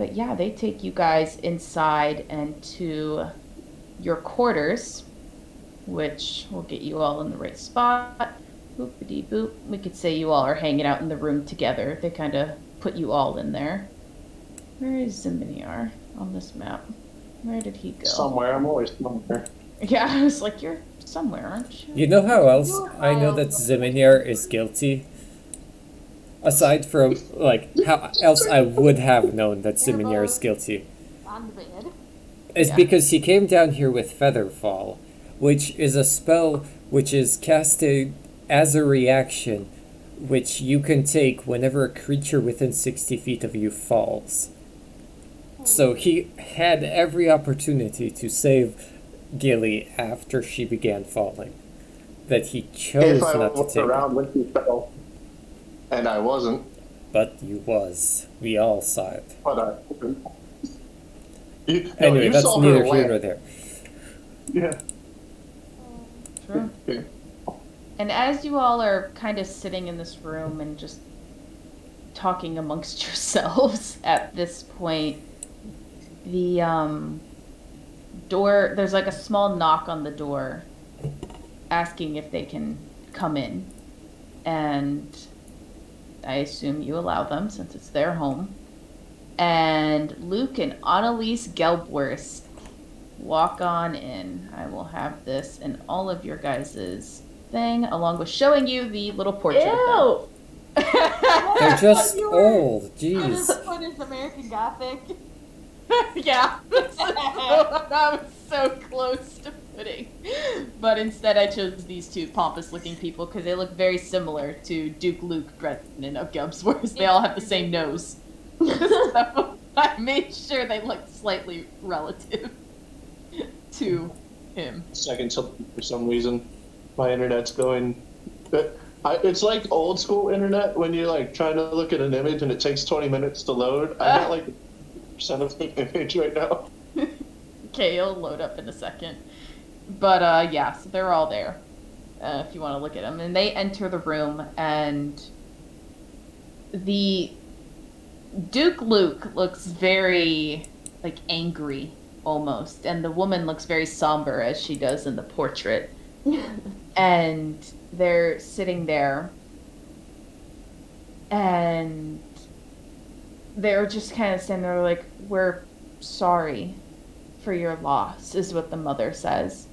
But yeah, they take you guys inside and to your quarters, which will get you all in the right spot. Boopity boop. We could say you all are hanging out in the room together. They kind of put you all in there. Where is Ziminiar on this map? Where did he go? Somewhere. I'm always somewhere. Yeah, I was like, you're somewhere, aren't you? You know how else You're I know wild. that Ziminiar is guilty? Aside from, like, how else I would have known that Ziminiar is guilty. On the bed. Is Yeah. because he came down here with Featherfall, which is a spell which is casted as a reaction, which you can take whenever a creature within 60 feet of you falls. So he had every opportunity to save Gilly after she began falling, that he chose If I not to looked take around when she fell, and I wasn't, But you was. We all saw it. but I. You, no, Anyway, you that's saw neither her here land. nor there. Yeah. True. Okay. And as you all are kind of sitting in this room and just talking amongst yourselves at this point, the door, there's like a small knock on the door asking if they can come in. And I assume you allow them since it's their home. And Luke and Annalise Gelbswersts walk on in. I will have this in all of your guys' thing, along with showing you the little portrait of Ew! them. They're just You were- old. Jeez. What is American Gothic? Yeah, that was so close to putting. But instead, I chose these two pompous-looking people because they look very similar to Duke Luke Dresden of Gelbswersts. They all have the same nose. So I made sure they looked slightly relative to him. Second, for some reason, my internet's going. It's like old school internet when you're like trying to look at an image and it takes 20 minutes to load. I'm at like percent of the image right now. Okay, it'll load up in a second. But yeah, so they're all there. If you want to look at them, and they enter the room, and the Duke Luke looks very like angry almost, and the woman looks very somber as she does in the portrait. And they're sitting there, and they're just kind of standing there like, we're sorry for your loss, is what the mother says.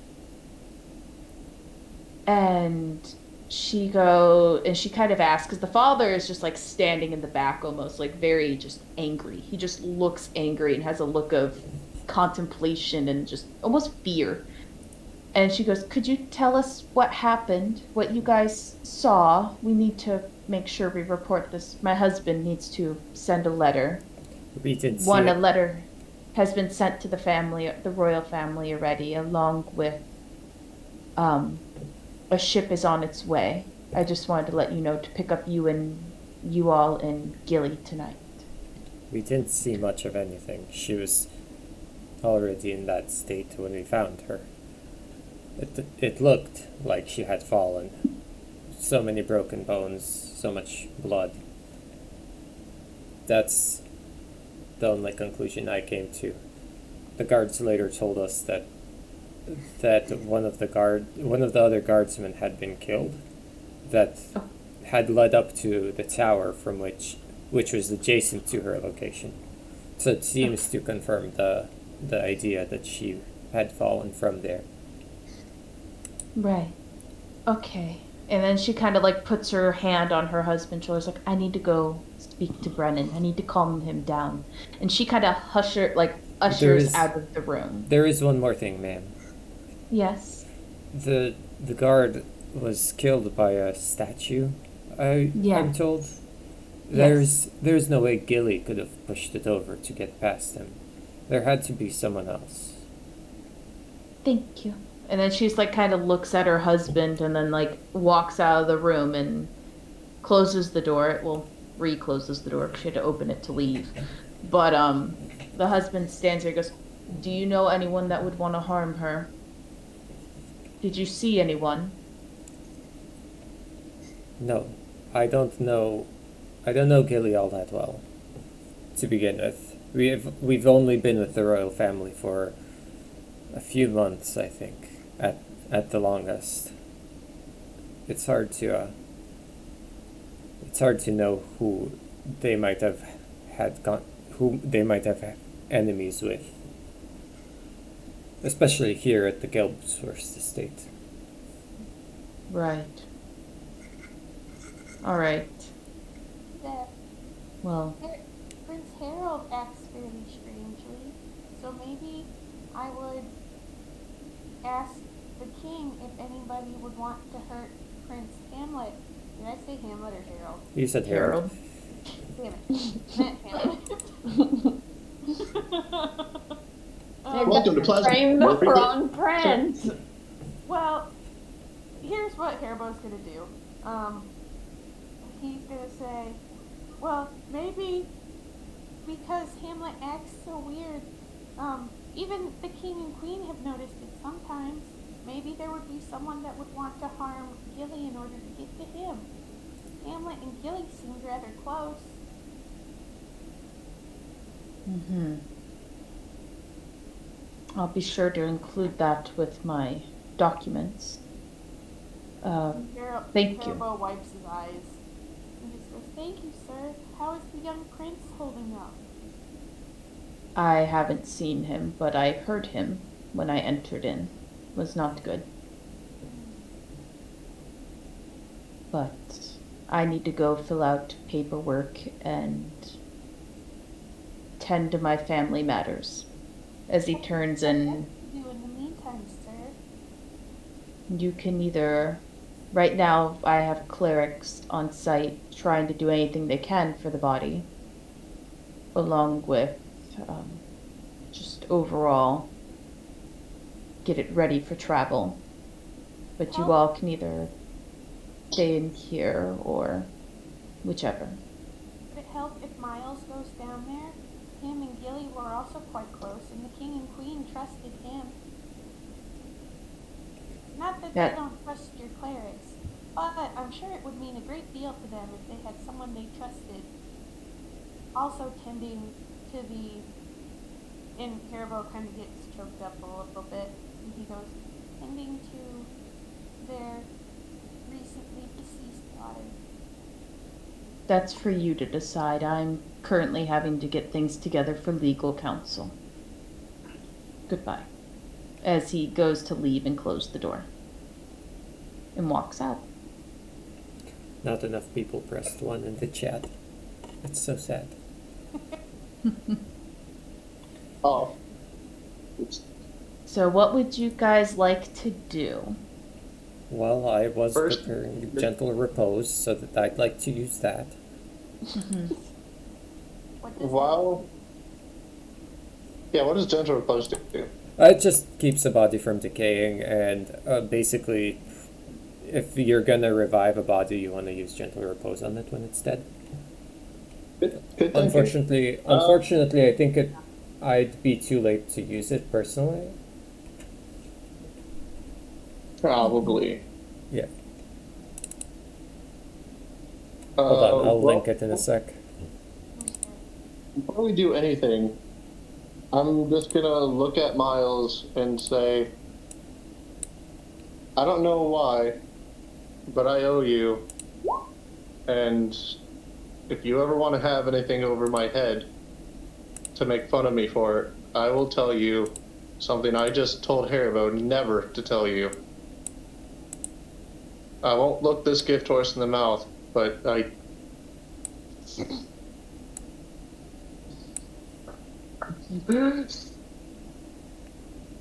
And she kind of asks, because the father is just like standing in the back almost like very just angry. He just looks angry and has a look of contemplation and just almost fear. And she goes, could you tell us what happened, what you guys saw? We need to make sure we report this. My husband needs to send a letter. We did see A it. letter has been sent to the family, the royal family already, along with a ship is on its way. I just wanted to let you know to pick up you all in Gilly tonight. We didn't see much of anything. She was already in that state when we found her. It looked like she had fallen. So many broken bones, so much blood. That's the only conclusion I came to. The guards later told us that one of the other guardsmen had been killed, that had led up to the tower from which was adjacent to her location. So it seems to confirm the idea that she had fallen from there. Right. Okay. And then she kind of like puts her hand on her husband's shoulders, like, I need to go speak to Brennan. I need to calm him down. And she kind of ushers out of the room. There is one more thing, ma'am. Yes. The guard was killed by a statue, I'm told. There's no way Gilly could have pushed it over to get past him. There had to be someone else. Thank you. And then she's like kind of looks at her husband and then like walks out of the room and closes the door. Well, recloses the door because she had to open it to leave. But the husband stands there and goes, do you know anyone that would want to harm her? Did you see anyone? No, I don't know Gilly all that well, to begin with. We've only been with the royal family for a few months, I think, at the longest. It's hard to know who they might have who they might have had enemies with, especially here at the Gelbswersts estate. Right. All right. That Well, Prince Harold acts fairly strangely, so maybe I would ask the king if anybody would want to hurt Prince Hamlet. Did I say Hamlet or Harold? You said Harold. Damn it. Meant Hamlet. Welcome to Plasma. frame the wrong prince. Well, here's what Haribo's gonna do. He's gonna say, well, maybe because Hamlet acts so weird, even the king and queen have noticed it sometimes. Maybe there would be someone that would want to harm Gilly in order to get to him. Hamlet and Gilly seemed rather close. Mm-hmm. I'll be sure to include that with my documents. Thank you. Haribo wipes his eyes and just goes, thank you, sir. How is the young prince holding up? I haven't seen him, but I heard him when I entered in. Was not good. But I need to go fill out paperwork and tend to my family matters. As he turns and What do you do in the meantime, sir? you can either, right now I have clerics on site trying to do anything they can for the body, along with just overall get it ready for travel. But you all can either stay in here or whichever. Would it help if Miles goes down there? Him and Gilly were also quite close, and the king and queen trusted him. Not that That- they don't trust your clerics, but I'm sure it would mean a great deal to them if they had someone they trusted also tending to the... And Haribo kind of gets choked up a little bit, and he goes, tending to their recently deceased daughter. That's for you to decide. I'm currently having to get things together for legal counsel. Goodbye. As he goes to leave and close the door. And walks out. Not enough people pressed 1 in the chat. It's so sad. Oh. So what would you guys like to do? Well, I was First- preparing gentle repose, so that I'd like to use that. What does Wow. Yeah, what does gentle repose do? It just keeps the body from decaying, and basically, if you're gonna revive a body, you want to use gentle repose on it when it's dead. Good thinking. Unfortunately, I think I'd be too late to use it personally. Probably. Yeah. Hold on, I'll well, link it in a sec. Before we do anything, I'm just gonna look at Miles and say, I don't know why, but I owe you. And if you ever want to have anything over my head to make fun of me for it, I will tell you something I just told Haribo never to tell you. I won't look this gift horse in the mouth, but I...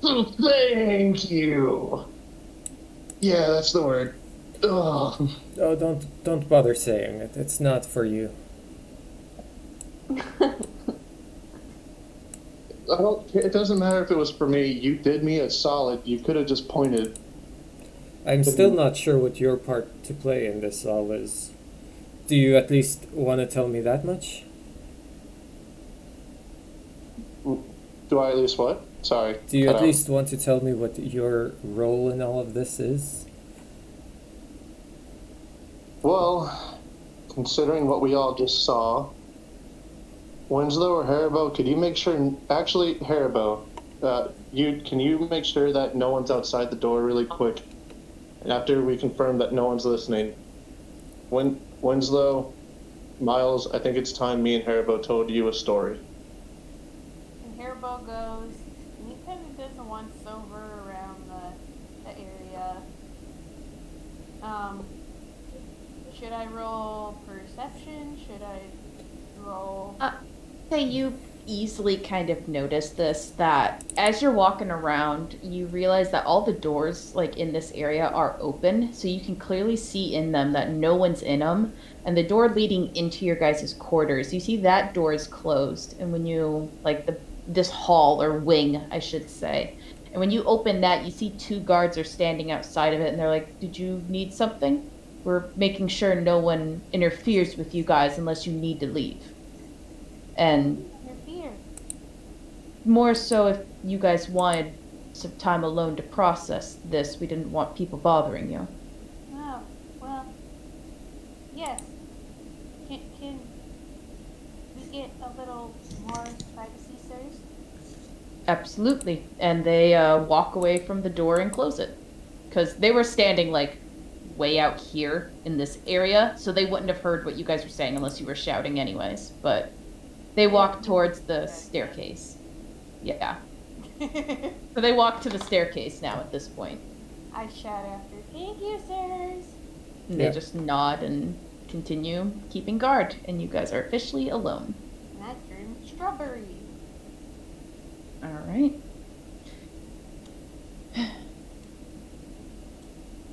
So thank you. Yeah, that's the word. Ugh. Oh, don't bother saying it. It's not for you. It doesn't matter if it was for me. You did me a solid. You could have just pointed. I'm still not sure what your part to play in this all is. Do you at least want to tell me that much? Do I at least what? Sorry. Do you cut at out. least want to tell me what your role in all of this is? Well, considering what we all just saw, Winslow or Haribo, could you make sure? Actually, Haribo, can you make sure that no one's outside the door really quick? And after we confirm that no one's listening, Winslow, Miles, I think it's time me and Haribo told you a story. And Haribo goes, and he kind of does a once over around the area. Should I roll perception? Should I roll? Say you easily kind of notice this, that as you're walking around, you realize that all the doors like in this area are open, so you can clearly see in them that no one's in them. And the door leading into your guys' quarters, you see that door is closed. And when you like this hall or wing, I should say. And when you open that, you see two guards are standing outside of it, and they're like, "Did you need something? We're making sure no one interferes with you guys unless you need to leave." And Your fear. more so if you guys wanted some time alone to process this, we didn't want people bothering you. Oh, well, yes. Can we get a little more privacy, sirs? Absolutely. And they walk away from the door and close it. Because they were standing, like, way out here in this area, so they wouldn't have heard what you guys were saying unless you were shouting anyways. But they walk towards the staircase. Yeah. So they walk to the staircase now at this point. I shout after, "Thank you, sirs." And Yeah. they just nod and continue keeping guard. And you guys are officially alone. And I turn strawberry. Alright.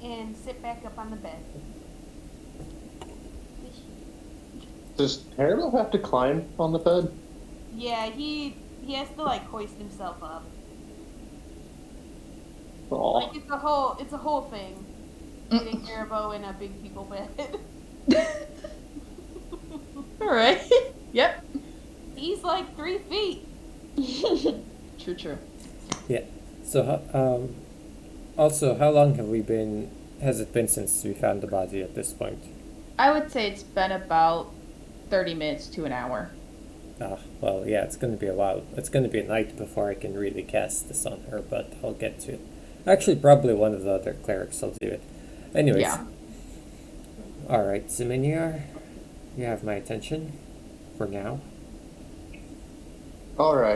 And sit back up on the bed. Does Haribo have to climb on the bed? Yeah, he has to like hoist himself up. Aw. Like it's a whole thing. Getting Haribo in a big people bed. Alright. Yep. He's like 3 feet. True. Yeah. So, also, how long has it been since we found the body at this point? I would say it's been about 30 minutes to an hour. Ah, well, yeah, it's going to be a while. It's going to be a night before I can really cast this on her, but I'll get to it. Actually, probably one of the other clerics will do it. Anyways. Yeah. Alright, Ziminiar, you have my attention for now. All right.